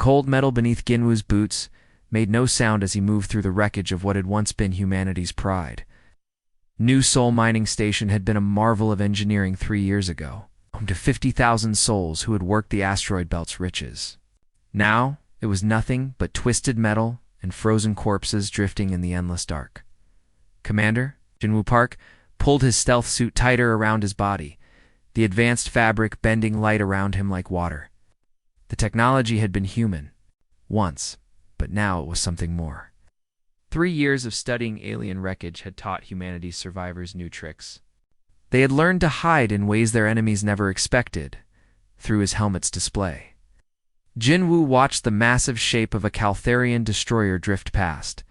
cold metal beneath Ginwu's boots made no sound as he moved through the wreckage of what had once been humanity's pride. New Sol Mining Station had been a marvel of engineering 3 years ago, home to 50,000 souls who had worked the asteroid belt's riches. Now, it was nothing but twisted metal and frozen corpses drifting in the endless dark. Commander, Jinwoo Park pulled his stealth suit tighter around his body, the advanced fabric bending light around him like water. The technology had been human, once, but now it was something more. 3 years of studying alien wreckage had taught humanity's survivors new tricks. They had learned to hide in ways their enemies never expected, through his helmet's display. Jinwoo watched the massive shape of a Caltharian destroyer drift past,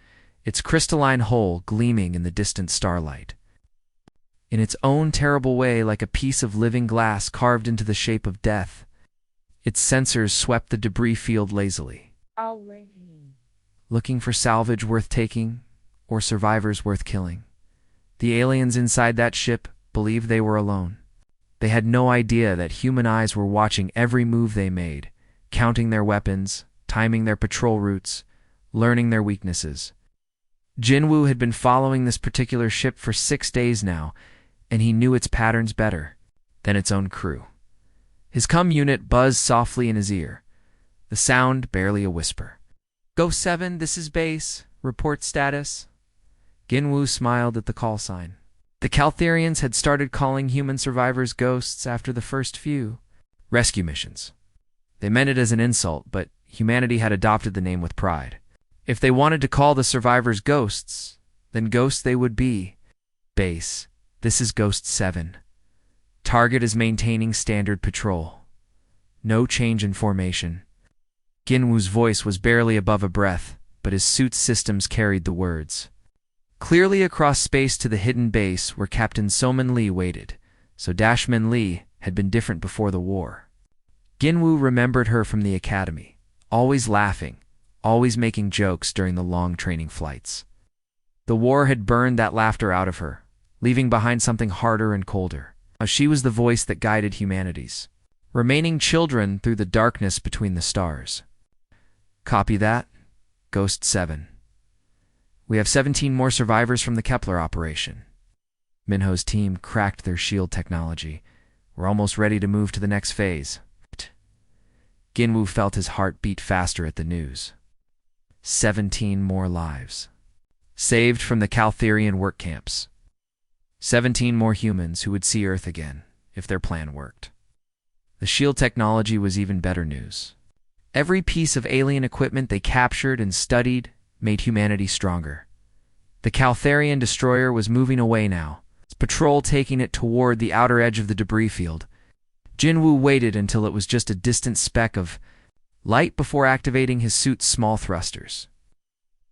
its crystalline hull gleaming in the distant starlight. In its own terrible way, like a piece of living glass carved into the shape of death, its sensors swept the debris field lazily, looking for salvage worth taking or survivors worth killing. The aliens inside that ship believed they were alone. They had no idea that human eyes were watching every move they made, counting their weapons, timing their patrol routes, learning their weaknesses. Jinwoo had been following this particular ship for 6 days now, and he knew its patterns better than its own crew. His comm unit buzzed softly in his ear, the sound barely a whisper. "Ghost 7, this is base. Report status." Ginwoo smiled at the call sign. The Caltharians had started calling human survivors ghosts after the first few rescue missions. They meant it as an insult, but humanity had adopted the name with pride. If they wanted to call the survivors ghosts, then ghosts they would be. "Base, this is Ghost 7. Target is maintaining standard patrol. No change in formation." Ginwoo's voice was barely above a breath, but his suit's systems carried the words. Clearly across space to the hidden base where Captain Somin Lee waited, so Dashmin Lee had been different before the war. Ginwoo remembered her from the academy, always laughing, always making jokes during the long training flights. The war had burned that laughter out of her, leaving behind something harder and colder. She was the voice that guided humanity's remaining children through the darkness between the stars. "Copy that, Ghost 7. We have 17 more survivors from the Kepler operation." Minho's team cracked their shield technology. "We're almost ready to move to the next phase." Ginwoo felt his heart beat faster at the news. 17 more lives saved from the Caltharian work camps. 17 more humans who would see Earth again, if their plan worked. The shield technology was even better news. Every piece of alien equipment they captured and studied made humanity stronger. The Caltharian destroyer was moving away now, its patrol taking it toward the outer edge of the debris field. Jinwoo waited until it was just a distant speck of light before activating his suit's small thrusters.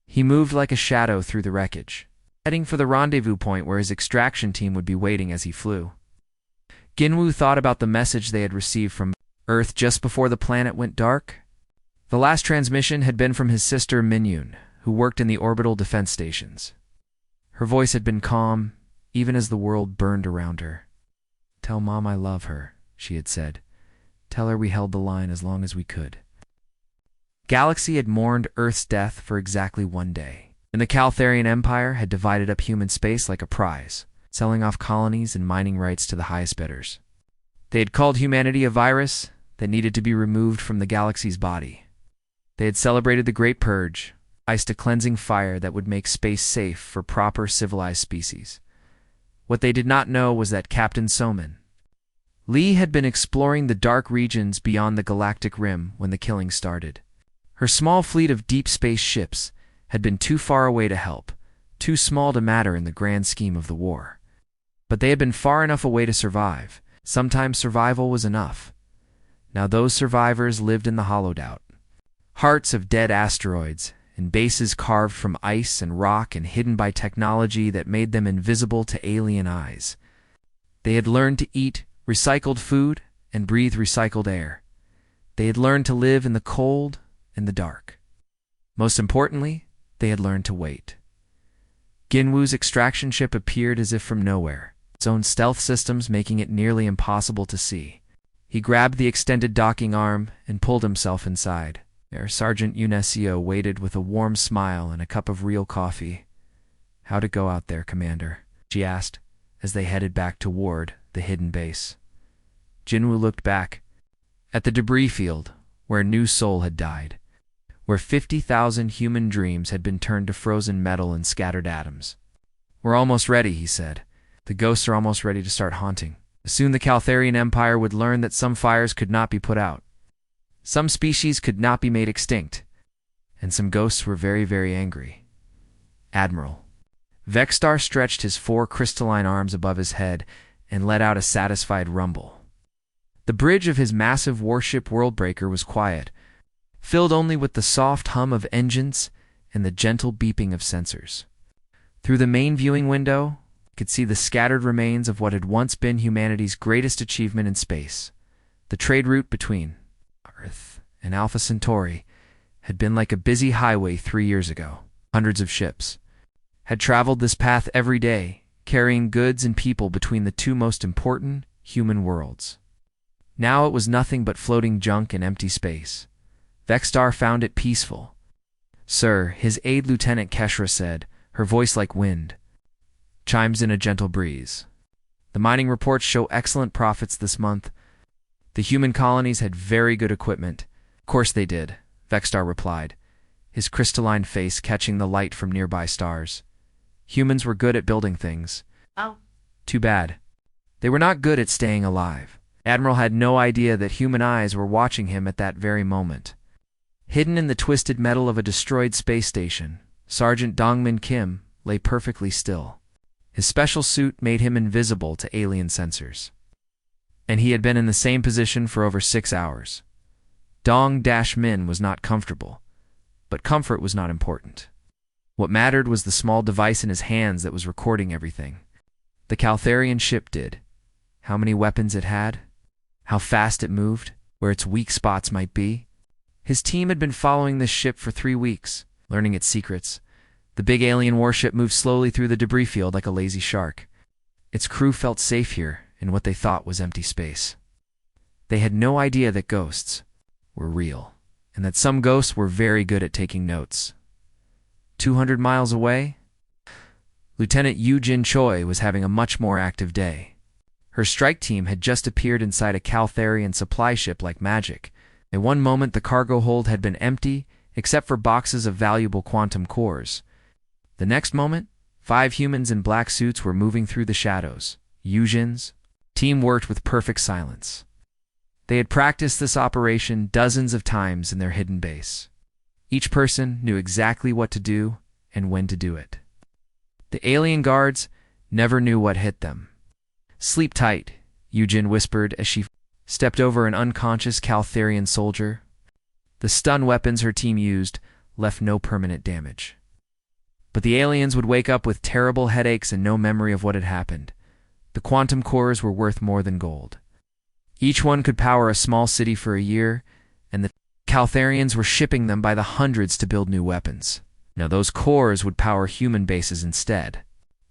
He moved like a shadow through the wreckage, heading for the rendezvous point where his extraction team would be waiting as he flew. Ginwoo thought about the message they had received from Earth just before the planet went dark. The last transmission had been from his sister Minyun, who worked in the orbital defense stations. Her voice had been calm, even as the world burned around her. "Tell Mom I love her," she had said. "Tell her we held the line as long as we could." Galaxy had mourned Earth's death for exactly 1 day, and the Caltharian Empire had divided up human space like a prize, selling off colonies and mining rights to the highest bidders. They had called humanity a virus that needed to be removed from the galaxy's body. They had celebrated the Great Purge, iced a cleansing fire that would make space safe for proper civilized species. What they did not know was that Captain Somin Lee had been exploring the dark regions beyond the galactic rim when the killing started. Her small fleet of deep space ships had been too far away to help, too small to matter in the grand scheme of the war. But they had been far enough away to survive. Sometimes survival was enough. Now those survivors lived in the hollowed out hearts of dead asteroids, and bases carved from ice and rock and hidden by technology that made them invisible to alien eyes. They had learned to eat recycled food and breathe recycled air. They had learned to live in the cold and the dark. Most importantly, they had learned to wait. Ginwoo's extraction ship appeared as if from nowhere, its own stealth systems making it nearly impossible to see. He grabbed the extended docking arm and pulled himself inside. There, Sergeant Unesio waited with a warm smile and a cup of real coffee. "How'd it go out there, Commander?" she asked, as they headed back toward the hidden base. Jinwoo looked back at the debris field where a new soul had died, where 50,000 human dreams had been turned to frozen metal and scattered atoms. "We're almost ready," he said. "The ghosts are almost ready to start haunting. Soon the Caltharian Empire would learn that some fires could not be put out. Some species could not be made extinct. And some ghosts were very, very angry." "Admiral." Vexstar stretched his 4 crystalline arms above his head and let out a satisfied rumble. The bridge of his massive warship Worldbreaker was quiet, filled only with the soft hum of engines and the gentle beeping of sensors. Through the main viewing window, he could see the scattered remains of what had once been humanity's greatest achievement in space. The trade route between Earth and Alpha Centauri had been like a busy highway 3 years ago. Hundreds of ships had traveled this path every day, carrying goods and people between the 2 most important human worlds. Now it was nothing but floating junk and empty space. Vexstar found it peaceful. "Sir," his aide Lieutenant Keshra said, her voice like wind, chimes in a gentle breeze. "The mining reports show excellent profits this month. The human colonies had very good equipment." "Of course they did," Vexstar replied, his crystalline face catching the light from nearby stars. "Humans were good at building things. Oh. Too bad. They were not good at staying alive." Admiral had no idea that human eyes were watching him at that very moment. Hidden in the twisted metal of a destroyed space station, Sergeant Dongmin Kim lay perfectly still. His special suit made him invisible to alien sensors. And he had been in the same position for over 6 hours. Dong-Min was not comfortable, but comfort was not important. What mattered was the small device in his hands that was recording everything. The Caltharian ship did. How many weapons it had, how fast it moved, where its weak spots might be. His team had been following this ship for 3 weeks, learning its secrets. The big alien warship moved slowly through the debris field like a lazy shark. Its crew felt safe here in what they thought was empty space. They had no idea that ghosts were real, and that some ghosts were very good at taking notes. 200 miles away, Lieutenant Yu-Jin Choi was having a much more active day. Her strike team had just appeared inside a Caltharian supply ship like magic. At one moment, the cargo hold had been empty, except for boxes of valuable quantum cores. The next moment, 5 humans in black suits were moving through the shadows. Yu-Jin's team worked with perfect silence. They had practiced this operation dozens of times in their hidden base. Each person knew exactly what to do and when to do it. The alien guards never knew what hit them. "Sleep tight," Yu-Jin whispered as she stepped over an unconscious Caltharian soldier. The stun weapons her team used left no permanent damage. But the aliens would wake up with terrible headaches and no memory of what had happened. The quantum cores were worth more than gold. Each one could power a small city for a year, and the Caltharians were shipping them by the hundreds to build new weapons. Now those cores would power human bases instead.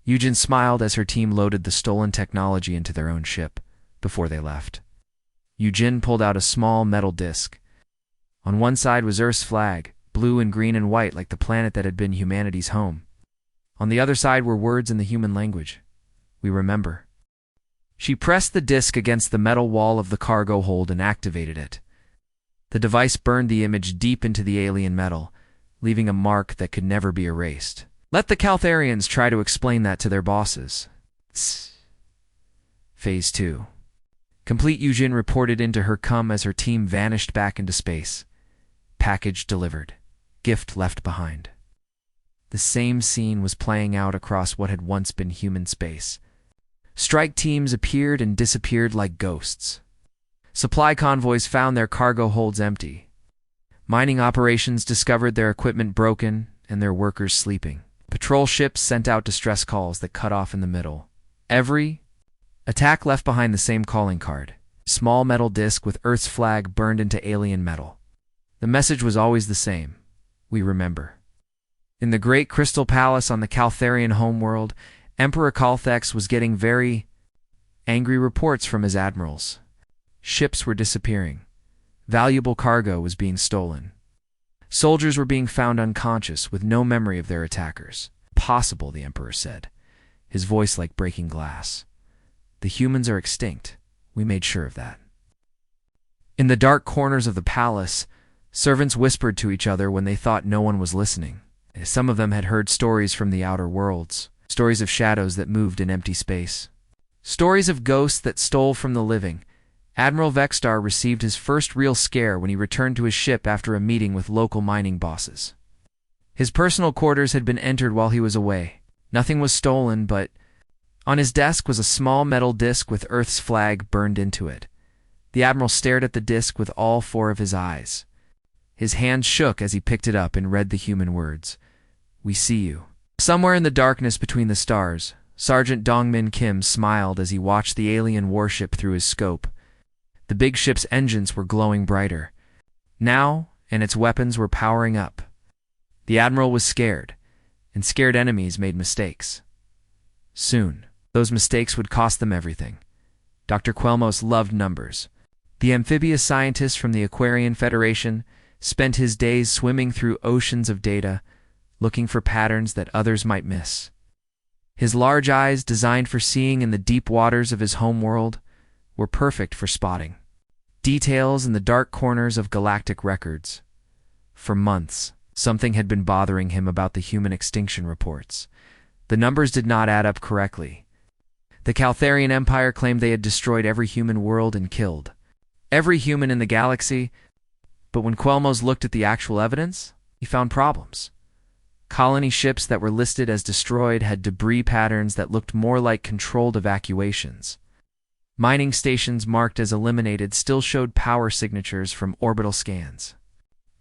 Yu-Jin smiled as her team loaded the stolen technology into their own ship before they left. Yu-Jin pulled out a small metal disc. On one side was Earth's flag, blue and green and white like the planet that had been humanity's home. On the other side were words in the human language. "We remember." She pressed the disc against the metal wall of the cargo hold and activated it. The device burned the image deep into the alien metal, leaving a mark that could never be erased. Let the Caltharians try to explain that to their bosses. Phase 2. Complete. Yu-Jin reported into her cum as her team vanished back into space. Package delivered. Gift left behind. The same scene was playing out across what had once been human space. Strike teams appeared and disappeared like ghosts. Supply convoys found their cargo holds empty. Mining operations discovered their equipment broken and their workers sleeping. Patrol ships sent out distress calls that cut off in the middle. Every attack left behind the same calling card. Small metal disc with Earth's flag burned into alien metal. The message was always the same. We remember. In the great crystal palace on the Caltharian homeworld, Emperor Calthex was getting very angry reports from his admirals. Ships were disappearing. Valuable cargo was being stolen. Soldiers were being found unconscious with no memory of their attackers. Possible, the Emperor said, his voice like breaking glass. The humans are extinct. We made sure of that. In the dark corners of the palace, servants whispered to each other when they thought no one was listening. Some of them had heard stories from the outer worlds, stories of shadows that moved in empty space, stories of ghosts that stole from the living. Admiral Vextar received his first real scare when he returned to his ship after a meeting with local mining bosses. His personal quarters had been entered while he was away. Nothing was stolen, but on his desk was a small metal disc with Earth's flag burned into it. The Admiral stared at the disc with all four of his eyes. His hand shook as he picked it up and read the human words. "We see you." Somewhere in the darkness between the stars, Sergeant Dongmin Kim smiled as he watched the alien warship through his scope. The big ship's engines were glowing brighter now, and its weapons were powering up. The Admiral was scared, and scared enemies made mistakes. Soon, those mistakes would cost them everything. Dr. Quelmos loved numbers. The amphibious scientist from the Aquarian Federation spent his days swimming through oceans of data, looking for patterns that others might miss. His large eyes, designed for seeing in the deep waters of his home world, were perfect for spotting details in the dark corners of galactic records. For months, something had been bothering him about the human extinction reports. The numbers did not add up correctly. The Caltharian Empire claimed they had destroyed every human world and killed every human in the galaxy, but when Quelmos looked at the actual evidence, he found problems. Colony ships that were listed as destroyed had debris patterns that looked more like controlled evacuations. Mining stations marked as eliminated still showed power signatures from orbital scans.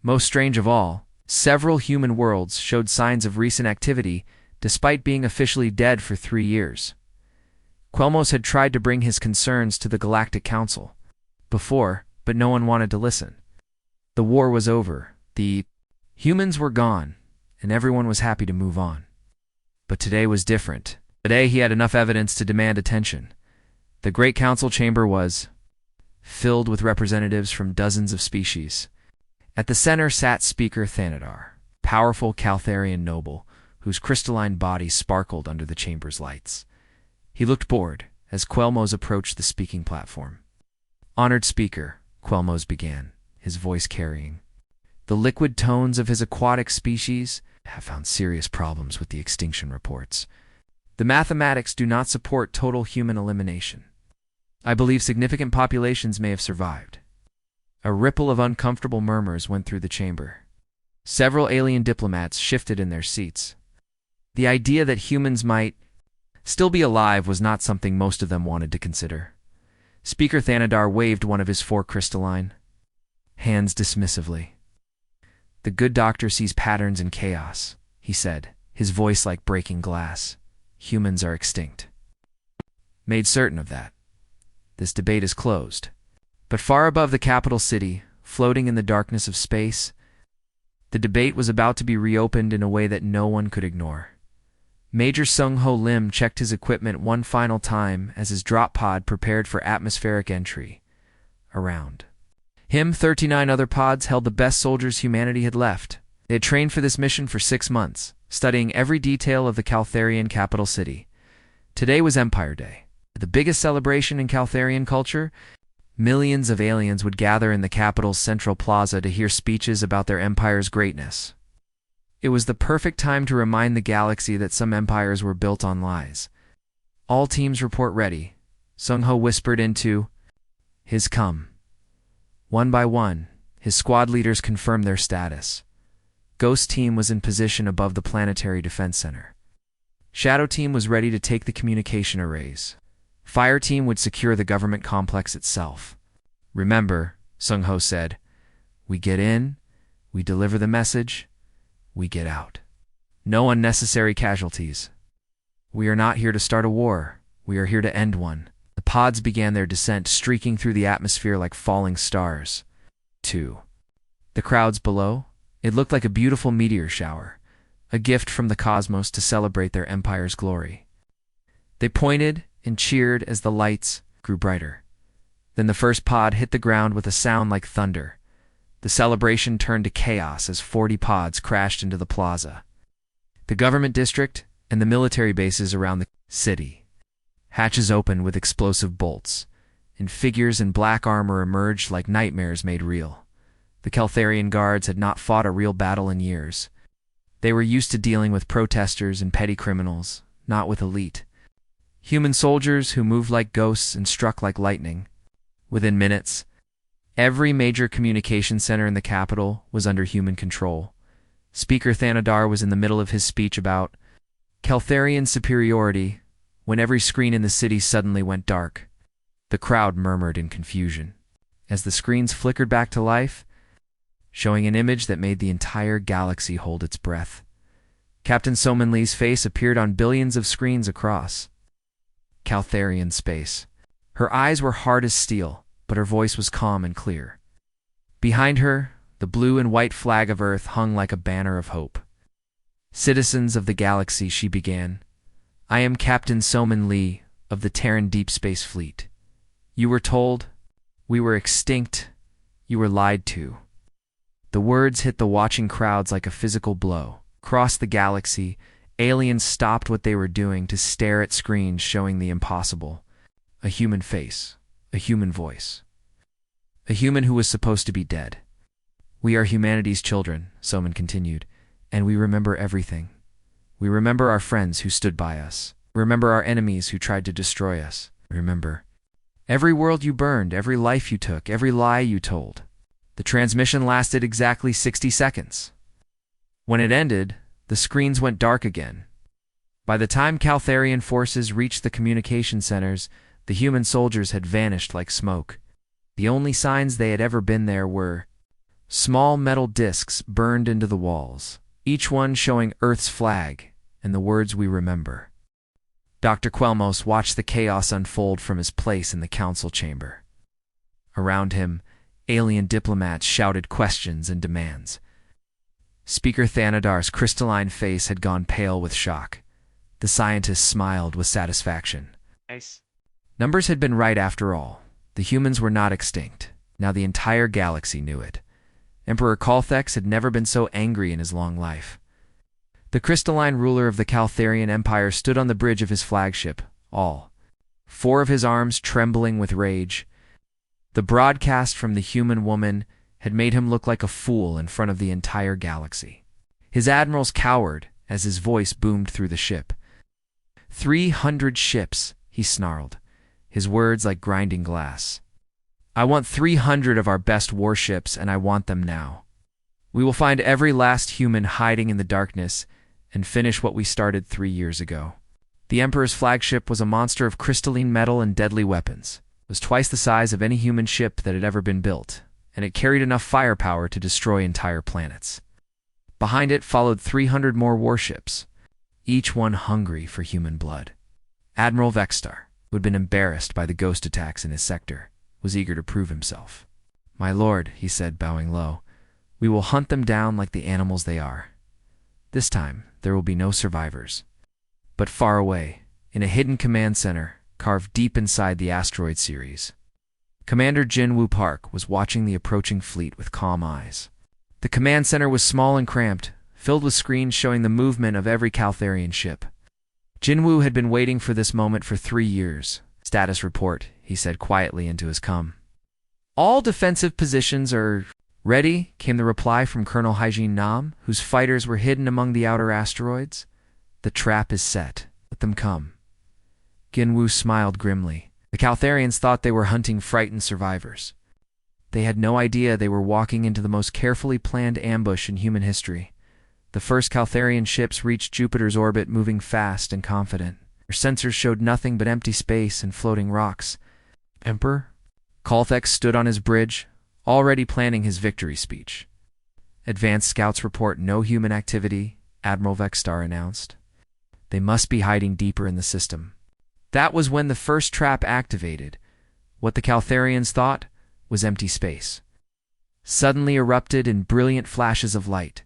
Most strange of all, several human worlds showed signs of recent activity despite being officially dead for 3 years. Quelmos had tried to bring his concerns to the Galactic Council before, but no one wanted to listen. The war was over, the humans were gone, and everyone was happy to move on. But today was different. Today he had enough evidence to demand attention. The Great Council chamber was filled with representatives from dozens of species. At the center sat Speaker Thanadar, powerful Caltharian noble, whose crystalline body sparkled under the chamber's lights. He looked bored as Quelmos approached the speaking platform. "Honored Speaker," Quelmos began, his voice carrying. "The liquid tones of his aquatic species have found serious problems with the extinction reports. The mathematics do not support total human elimination. I believe significant populations may have survived." A ripple of uncomfortable murmurs went through the chamber. Several alien diplomats shifted in their seats. The idea that humans might still be alive was not something most of them wanted to consider. Speaker Thanadar waved one of his 4 crystalline hands dismissively. "The good doctor sees patterns in chaos," he said, his voice like breaking glass. "Humans are extinct. Made certain of that. This debate is closed." But far above the capital city, floating in the darkness of space, the debate was about to be reopened in a way that no one could ignore. Major Sung-Ho Lim checked his equipment one final time as his drop pod prepared for atmospheric entry. Around him, 39 other pods held the best soldiers humanity had left. They had trained for this mission for 6 months, studying every detail of the Caltharian capital city. Today was Empire Day, the biggest celebration in Caltharian culture. Millions of aliens would gather in the capital's central plaza to hear speeches about their empire's greatness. It was the perfect time to remind the galaxy that some empires were built on lies. "All teams report ready," Sung-Ho whispered into his come. One by one, his squad leaders confirmed their status. Ghost Team was in position above the Planetary Defense Center. Shadow Team was ready to take the communication arrays. Fire Team would secure the government complex itself. "Remember," Sung-Ho said, "we get in, we deliver the message, we get out. No unnecessary casualties. We are not here to start a war. We are here to end one." The pods began their descent, streaking through the atmosphere like falling stars. 2. The crowds below? It looked like a beautiful meteor shower, a gift from the cosmos to celebrate their empire's glory. They pointed and cheered as the lights grew brighter. Then the first pod hit the ground with a sound like thunder. The celebration turned to chaos as 40 pods crashed into the plaza. The government district and the military bases around the city. Hatches opened with explosive bolts, and figures in black armor emerged like nightmares made real. The Caltharian guards had not fought a real battle in years. They were used to dealing with protesters and petty criminals, not with elite. Human soldiers who moved like ghosts and struck like lightning. Within minutes, every major communication center in the capital was under human control. Speaker Thanadar was in the middle of his speech about Caltharian superiority when every screen in the city suddenly went dark. The crowd murmured in confusion. As the screens flickered back to life, showing an image that made the entire galaxy hold its breath. Captain Soman Lee's face appeared on billions of screens across Caltharian space. Her eyes were hard as steel, but her voice was calm and clear. Behind her, the blue and white flag of Earth hung like a banner of hope. Citizens of the galaxy, she began. I am Captain Soman Lee of the Terran Deep Space Fleet. You were told we were extinct. You were lied to. The words hit the watching crowds like a physical blow. Across the galaxy, aliens stopped what they were doing to stare at screens showing the impossible. A human face, a human voice. A human who was supposed to be dead. We are humanity's children, Soman continued, and we remember everything. We remember our friends who stood by us. We remember our enemies who tried to destroy us. We remember every world you burned, every life you took, every lie you told. The transmission lasted exactly 60 seconds. When it ended, the screens went dark again. By the time Caltharian forces reached the communication centers, the human soldiers had vanished like smoke. The only signs they had ever been there were small metal discs burned into the walls, each one showing Earth's flag and the words we remember. Dr. Quelmos watched the chaos unfold from his place in the council chamber. Around him, alien diplomats shouted questions and demands. Speaker Thanadar's crystalline face had gone pale with shock. The scientist smiled with satisfaction. Nice. Numbers had been right after all. The humans were not extinct. Now the entire galaxy knew it. Emperor Calthex had never been so angry in his long life. The crystalline ruler of the Caltharian Empire stood on the bridge of his flagship, all 4 of his arms trembling with rage. The broadcast from the human woman had made him look like a fool in front of the entire galaxy. His admirals cowered as his voice boomed through the ship. 300 ships, he snarled, his words like grinding glass. I want 300 of our best warships, and I want them now. We will find every last human hiding in the darkness and finish what we started 3 years ago. The Emperor's flagship was a monster of crystalline metal and deadly weapons. It was twice the size of any human ship that had ever been built, and it carried enough firepower to destroy entire planets. Behind it followed 300 more warships, each one hungry for human blood. Admiral Vextar, who had been embarrassed by the ghost attacks in his sector, was eager to prove himself. My lord, he said, bowing low, we will hunt them down like the animals they are. This time, there will be no survivors. But far away, in a hidden command center, carved deep inside the asteroid series, Commander Jinwoo Park was watching the approaching fleet with calm eyes. The command center was small and cramped, filled with screens showing the movement of every Caltharian ship. Jinwoo had been waiting for this moment for 3 years. Status report, he said quietly into his comm. All defensive positions are ready, came the reply from Colonel Hyjin Nam, whose fighters were hidden among the outer asteroids. The trap is set. Let them come. Jinwoo smiled grimly. The Caltharians thought they were hunting frightened survivors. They had no idea they were walking into the most carefully planned ambush in human history. The first Caltharian ships reached Jupiter's orbit moving fast and confident. Their sensors showed nothing but empty space and floating rocks. Emperor? Calthex stood on his bridge, already planning his victory speech. Advanced scouts report no human activity, Admiral Vextar announced. They must be hiding deeper in the system. That was when the first trap activated. What the Caltharians thought was empty space. Suddenly erupted in brilliant flashes of light.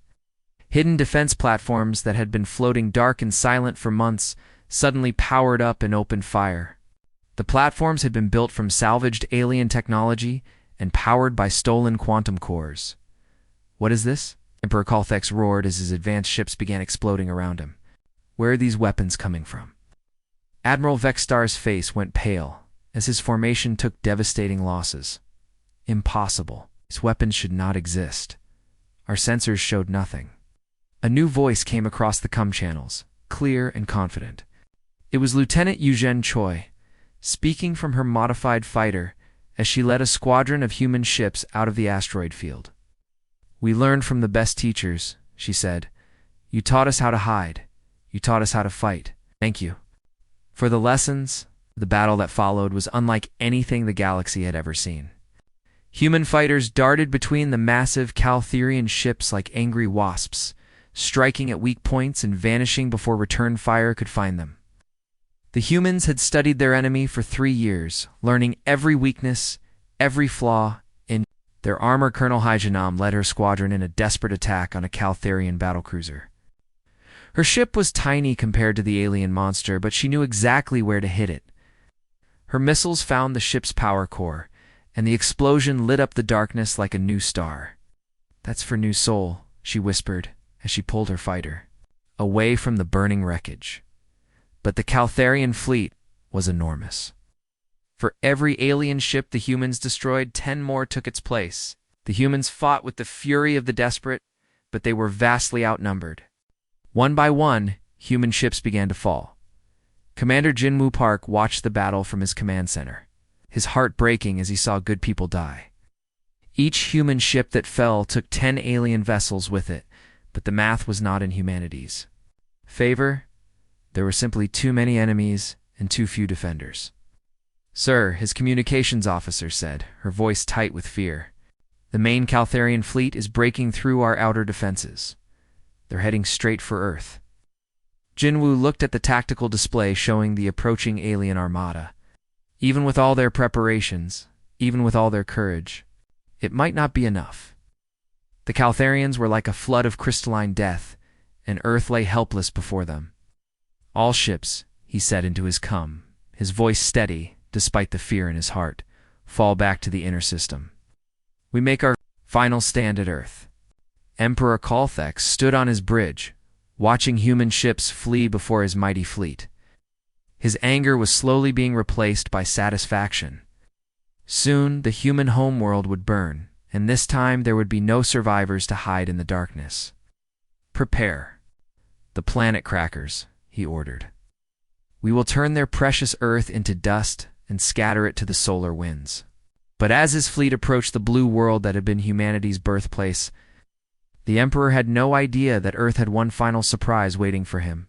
Hidden defense platforms that had been floating dark and silent for months suddenly powered up and opened fire. The platforms had been built from salvaged alien technology and powered by stolen quantum cores. What is this? Emperor Colthex roared as his advanced ships began exploding around him. Where are these weapons coming from? Admiral Vexstar's face went pale as his formation took devastating losses. Impossible. These weapons should not exist. Our sensors showed nothing. A new voice came across the comm channels, clear and confident. It was Lieutenant Eugene Choi, speaking from her modified fighter as she led a squadron of human ships out of the asteroid field. "We learned from the best teachers," she said. "You taught us how to hide. You taught us how to fight. Thank you." For the lessons, the battle that followed was unlike anything the galaxy had ever seen. Human fighters darted between the massive Caltherian ships like angry wasps, striking at weak points and vanishing before return fire could find them. The humans had studied their enemy for 3 years, learning every weakness, every flaw. In their armor, Colonel Hygenam led her squadron in a desperate attack on a Caltherian battlecruiser. Her ship was tiny compared to the alien monster, but she knew exactly where to hit it. Her missiles found the ship's power core, and the explosion lit up the darkness like a new star. "That's for New Sol," she whispered as she pulled her fighter away from the burning wreckage. But the Caltherian fleet was enormous. For every alien ship the humans destroyed, 10 more took its place. The humans fought with the fury of the desperate, but they were vastly outnumbered. One by one, human ships began to fall. Commander Jinwoo Park watched the battle from his command center, his heart breaking as he saw good people die. Each human ship that fell took 10 alien vessels with it, but the math was not in humanity's favor. There were simply too many enemies and too few defenders. "Sir," his communications officer said, her voice tight with fear, "the main Caltherian fleet is breaking through our outer defenses. They're heading straight for Earth." Jinwoo looked at the tactical display showing the approaching alien armada. Even with all their preparations, even with all their courage, it might not be enough. The Caltherians were like a flood of crystalline death, and Earth lay helpless before them. "All ships," he said into his comm, his voice steady despite the fear in his heart, "fall back to the inner system. We make our final stand at Earth." Emperor Colthex stood on his bridge, watching human ships flee before his mighty fleet. His anger was slowly being replaced by satisfaction. Soon the human homeworld would burn, and this time there would be no survivors to hide in the darkness. "Prepare the planet crackers," he ordered. "We will turn their precious Earth into dust and scatter it to the solar winds." But as his fleet approached the blue world that had been humanity's birthplace, the Emperor had no idea that Earth had one final surprise waiting for him.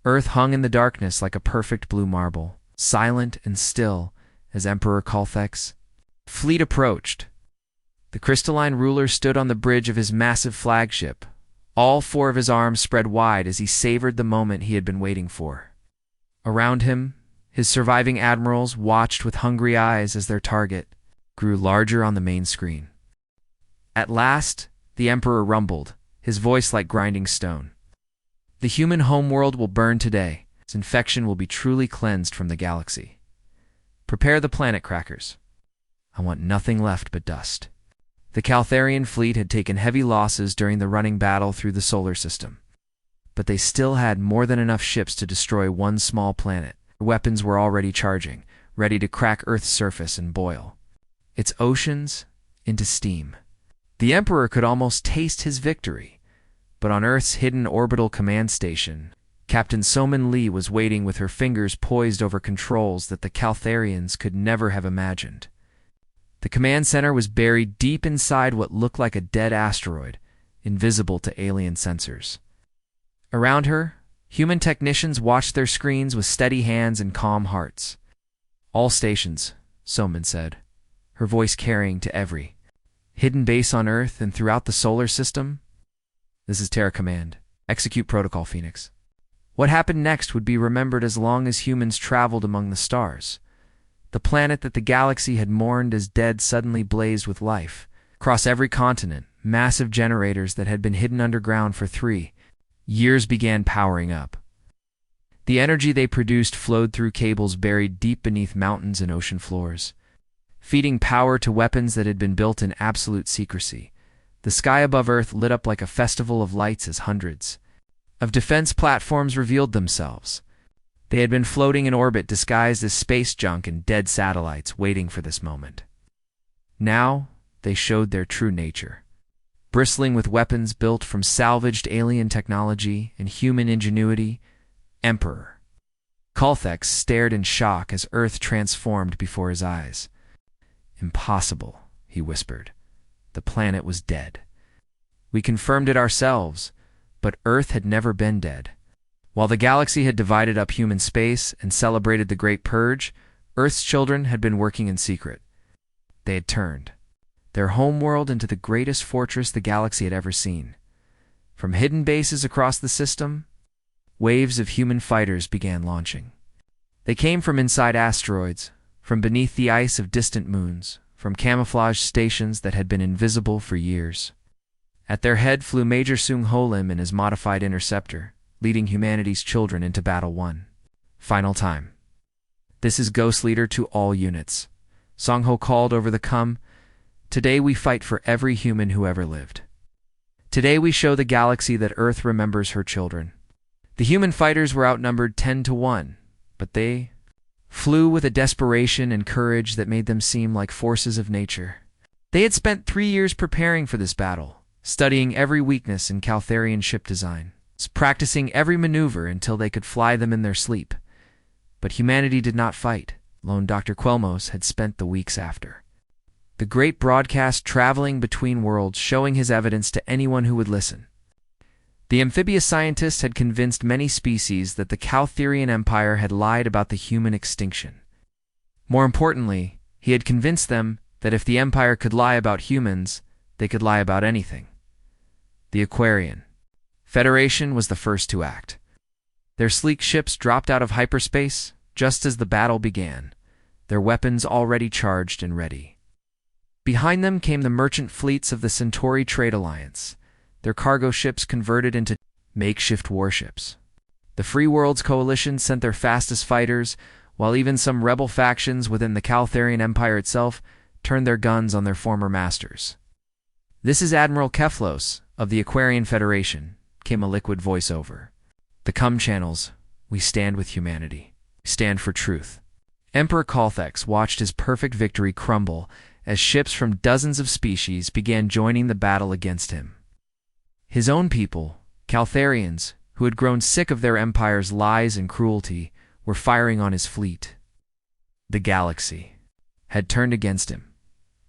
Earth hung in the darkness like a perfect blue marble, silent and still as Emperor Colthex fleet approached. The crystalline ruler stood on the bridge of his massive flagship, all 4 of his arms spread wide as he savored the moment he had been waiting for. Around him, his surviving admirals watched with hungry eyes as their target grew larger on the main screen. At last, the Emperor rumbled, his voice like grinding stone. "The human homeworld will burn today. Its infection will be truly cleansed from the galaxy. Prepare the planet crackers. I want nothing left but dust." The Caltherian fleet had taken heavy losses during the running battle through the solar system, but they still had more than enough ships to destroy one small planet. Their weapons were already charging, ready to crack Earth's surface and boil its oceans into steam. The Emperor could almost taste his victory, but on Earth's hidden orbital command station, Captain Somin Lee was waiting with her fingers poised over controls that the Caltherians could never have imagined. The command center was buried deep inside what looked like a dead asteroid, invisible to alien sensors. Around her, human technicians watched their screens with steady hands and calm hearts. "All stations," Somin said, her voice carrying to every hidden base on Earth and throughout the solar system. "This is Terra Command. Execute Protocol Phoenix." What happened next would be remembered as long as humans traveled among the stars. The planet that the galaxy had mourned as dead suddenly blazed with life. Across every continent, massive generators that had been hidden underground for 3 years began powering up. The energy they produced flowed through cables buried deep beneath mountains and ocean floors, feeding power to weapons that had been built in absolute secrecy. The sky above Earth lit up like a festival of lights as hundreds of defense platforms revealed themselves. They had been floating in orbit disguised as space junk and dead satellites, waiting for this moment. Now, they showed their true nature. Bristling with weapons built from salvaged alien technology and human ingenuity, Emperor Colthex stared in shock as Earth transformed before his eyes. "Impossible," he whispered. "The planet was dead. We confirmed it ourselves, but Earth had never been dead. While the galaxy had divided up human space and celebrated the Great Purge, Earth's children had been working in secret. They had turned their homeworld into the greatest fortress the galaxy had ever seen. From hidden bases across the system, waves of human fighters began launching. They came from inside asteroids, from beneath the ice of distant moons, from camouflage stations that had been invisible for years. At their head flew Major Sung Ho Lim and his modified interceptor, leading humanity's children into Battle 1. Final time. "This is Ghost Leader to all units," Song Ho called over the comm. "Today we fight for every human who ever lived. Today we show the galaxy that Earth remembers her children." The human fighters were outnumbered 10-1, but they flew with a desperation and courage that made them seem like forces of nature. They had spent 3 years preparing for this battle, studying every weakness in Caltharian ship design, practicing every maneuver until they could fly them in their sleep. But humanity did not fight. Lone Dr. Quelmos had spent the weeks after. The great broadcast traveling between worlds, showing his evidence to anyone who would listen. The amphibious scientist had convinced many species that the Caltharian Empire had lied about the human extinction. More importantly, he had convinced them that if the Empire could lie about humans, they could lie about anything. The Aquarian Federation was the first to act. Their sleek ships dropped out of hyperspace just as the battle began, their weapons already charged and ready. Behind them came the merchant fleets of the Centauri Trade Alliance, their cargo ships converted into makeshift warships. The Free Worlds Coalition sent their fastest fighters, while even some rebel factions within the Caltharian Empire itself turned their guns on their former masters. "This is Admiral Keflos of the Aquarian Federation," came a liquid voiceover. The comm channels, "We stand with humanity. We stand for truth." Emperor Colthex watched his perfect victory crumble as ships from dozens of species began joining the battle against him. His own people, Caltharians, who had grown sick of their empire's lies and cruelty, were firing on his fleet. The galaxy had turned against him.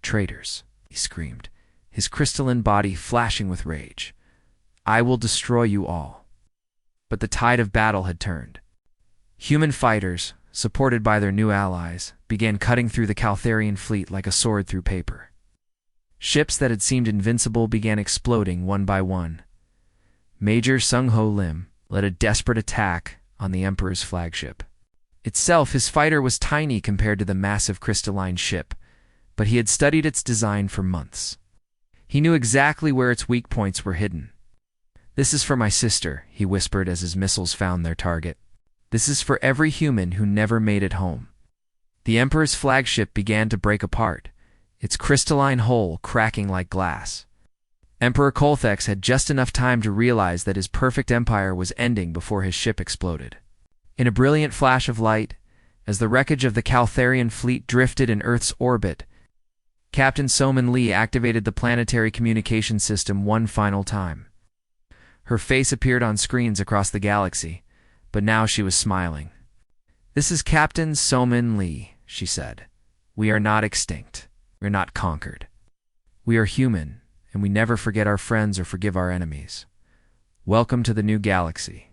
"Traitors," he screamed, his crystalline body flashing with rage. "I will destroy you all." But the tide of battle had turned. Human fighters, supported by their new allies, began cutting through the Caltharian fleet like a sword through paper. Ships that had seemed invincible began exploding one by one. Major Sung Ho Lim led a desperate attack on the Emperor's flagship. Itself, his fighter was tiny compared to the massive crystalline ship, but he had studied its design for months. He knew exactly where its weak points were hidden. "This is for my sister," he whispered as his missiles found their target. "This is for every human who never made it home." The Emperor's flagship began to break apart, its crystalline hull cracking like glass. Emperor Colthex had just enough time to realize that his perfect empire was ending before his ship exploded. In a brilliant flash of light, as the wreckage of the Caltharian fleet drifted in Earth's orbit, Captain Soman Lee activated the planetary communication system one final time. Her face appeared on screens across the galaxy, but now she was smiling. "This is Captain Soman Lee," she said. "We are not extinct. We are not conquered. We are human, and we never forget our friends or forgive our enemies. Welcome to the new galaxy."